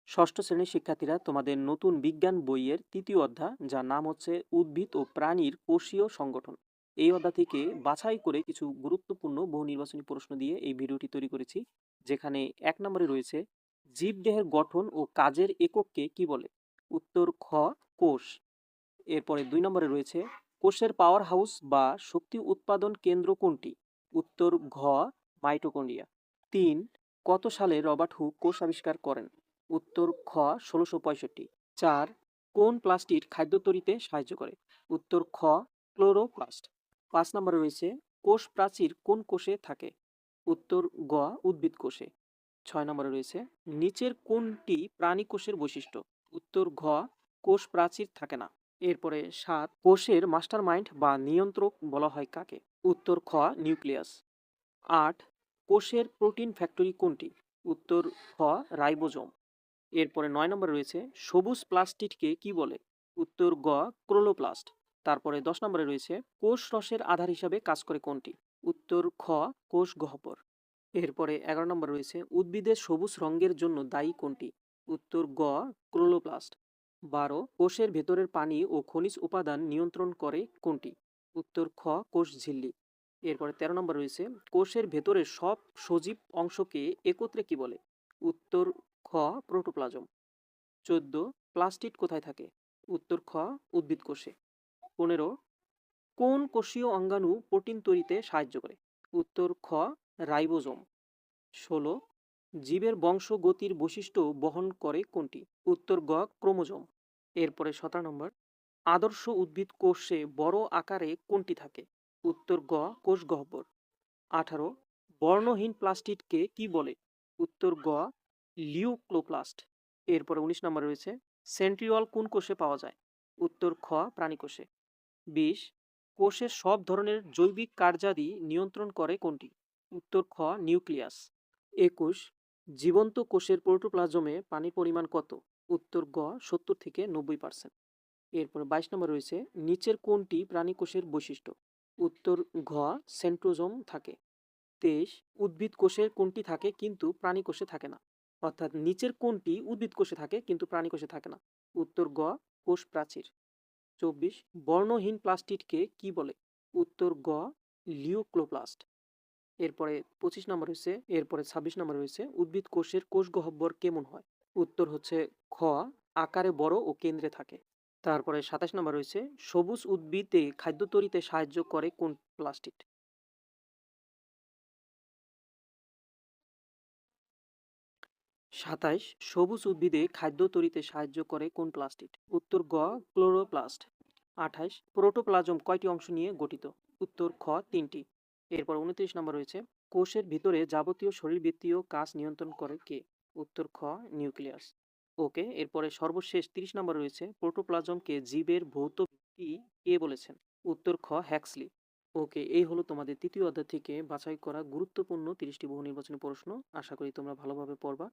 ষষ্ঠ শ্রেণীর শিক্ষার্থীরা, তোমাদের নতুন বিজ্ঞান বইয়ের তৃতীয় অধ্যায়, যার নাম হচ্ছে উদ্ভিদ ও প্রাণীর কোষীয় সংগঠন। এই অধ্যায় থেকে বাছাই করে কিছু গুরুত্বপূর্ণ বহু নির্বাচনী প্রশ্ন দিয়ে এই ভিডিওটি তৈরি করেছি। যেখানে 1 নম্বরে রয়েছে, জীবদেহের গঠন ও কাজের একককে কি বলে? উত্তর খ, কোষ। এরপরে 2 নম্বরে রয়েছে, কোষের পাওয়ার হাউস বা শক্তি উৎপাদন কেন্দ্র কোনটি? উত্তর ঘ, মাইটোকন্ড্রিয়া। 3, কত সালে রবার্ট হুক কোষ আবিষ্কার করেন? উত্তর খ, 1665। 4, কোন প্লাস্টিড খাদ্য তৈরিতে সাহায্য করে? উত্তর খ, ক্লোরোপ্লাস্ট। 5 নম্বরে রয়েছে, কোষ প্রাচীর কোন কোষে থাকে? উত্তর গ, উদ্ভিদ কোষে। 6 নম্বরে রয়েছে, নিচের কোনটি প্রাণী কোষের বৈশিষ্ট্য? উত্তর ঘ, কোষ প্রাচীর থাকে না। এরপরে 7, কোষের মাস্টারমাইন্ড বা নিয়ন্ত্রক বলা হয় কাকে? উত্তর খ, নিউক্লিয়াস। 8, কোষের প্রোটিন ফ্যাক্টরি কোনটি? উত্তর খ, রাইবোজোম। এরপরে 9 নম্বরে রয়েছে, সবুজ প্লাস্টিডকে কি বলে? উত্তর গ, ক্লোরোপ্লাস্ট। তারপরে 10 নম্বরে রয়েছে, কোষ রসের আধার হিসাবে কাজ করে কোনটি? উত্তর খ, কোষ গহ্বর। এরপরে 11 নম্বর রয়েছে, উদ্ভিদের সবুজ রঙের জন্য দায়ী কোনটি? উত্তর গ, ক্লোরোপ্লাস্ট। 12, কোষের ভেতরের পানি ও খনিজ উপাদান নিয়ন্ত্রণ করে কোনটি? উত্তর খ, কোষ ঝিল্লি। এরপরে 13 নম্বর রয়েছে, কোষের ভেতরের সব সজীব অংশকে একত্রে কি বলে? উত্তর খ, প্রোটোপ্লাজম। 14, প্লাস্টিড কোথায় থাকে? উত্তর খ, উদ্ভিদ কোষে। 15, কোন কোষীয় অঙ্গাণু প্রোটিন তৈরিতে সাহায্য করে? উত্তর খ, রাইবোজোম। 16, জীবের বংশ গতির বৈশিষ্ট্য বহন করে কোনটি? উত্তর গ, ক্রোমোজোম। এরপরে 17 নম্বর, আদর্শ উদ্ভিদ কোষে বড় আকারে কোনটি থাকে? উত্তর গ, কোষ গহ্বর। 18, বর্ণহীন প্লাস্টিডকে কি বলে? উত্তর গ, লিউক্লোপ্লাস্ট। এরপরে 19 নম্বর রয়েছে, সেন্ট্রিওল কোন কোষে পাওয়া যায়? উত্তর খ, প্রাণী কোষে। 20, কোষের সব ধরনের জৈবিক কার্যাদি নিয়ন্ত্রণ করে কোনটি? উত্তর খ, নিউক্লিয়াস। 21, জীবন্ত কোষের প্রোটোপ্লাজমে পানির পরিমাণ কত? উত্তর গ, 70 থেকে 90%। এরপর 22 নম্বর রয়েছে, নিচের কোনটি প্রাণী কোষের বৈশিষ্ট্য? উত্তর ঘ, সেন্ট্রোজোম থাকে। 23, উদ্ভিদ কোষের কোনটি থাকে কিন্তু প্রাণী কোষে থাকে না? অর্থাৎ নিচের কোনটি উদ্ভিদ কোষে থাকে কিন্তু প্রাণী কোষে থাকে না? উত্তর গ, কোষ প্রাচীর। 24, বর্ণহীন প্লাস্টিডকে কি বলে? উত্তর গ, লিউক্লোপ্লাস্ট। এরপরে 25 নম্বর রয়েছে, এরপরে 26 নম্বর রয়েছে, উদ্ভিদ কোষের কোষ গহ্বর কেমন হয়? উত্তর হচ্ছে খ, আকারে বড় ও কেন্দ্রে থাকে। তারপরে 27 নম্বর রয়েছে, সবুজ উদ্ভিদে খাদ্য তৈরিতে সাহায্য করে কোন প্লাস্টিড? 27, সবুজ উদ্ভিদে খাদ্য তৈরিতে সাহায্য করে কোন প্লাস্টিড? উত্তর গ, ক্লোরোপ্লাস্ট। 28, প্রোটোপ্লাজম কয়টি অংশ নিয়ে গঠিত? উত্তর খ, 3টি। এরপর 29 নম্বর রয়েছে, কোষের ভিতরে যাবতীয় শরীরবৃত্তীয় কাজ নিয়ন্ত্রণ করে কে? উত্তর খ, নিউক্লিয়াস। ওকে, এরপরে সর্বশেষ 30 নম্বর রয়েছে, প্রোটোপ্লাজমকে জীবের ভৌত ভিত্তি কে বলেছেন? উত্তর খ, হ্যাক্সলি। ওকে, এই হলো তোমাদের তৃতীয় অধ্যায় থেকে বাছাই করা গুরুত্বপূর্ণ 30টি বহু নির্বাচনী প্রশ্ন। আশা করি তোমরা ভালোভাবে পড়বা।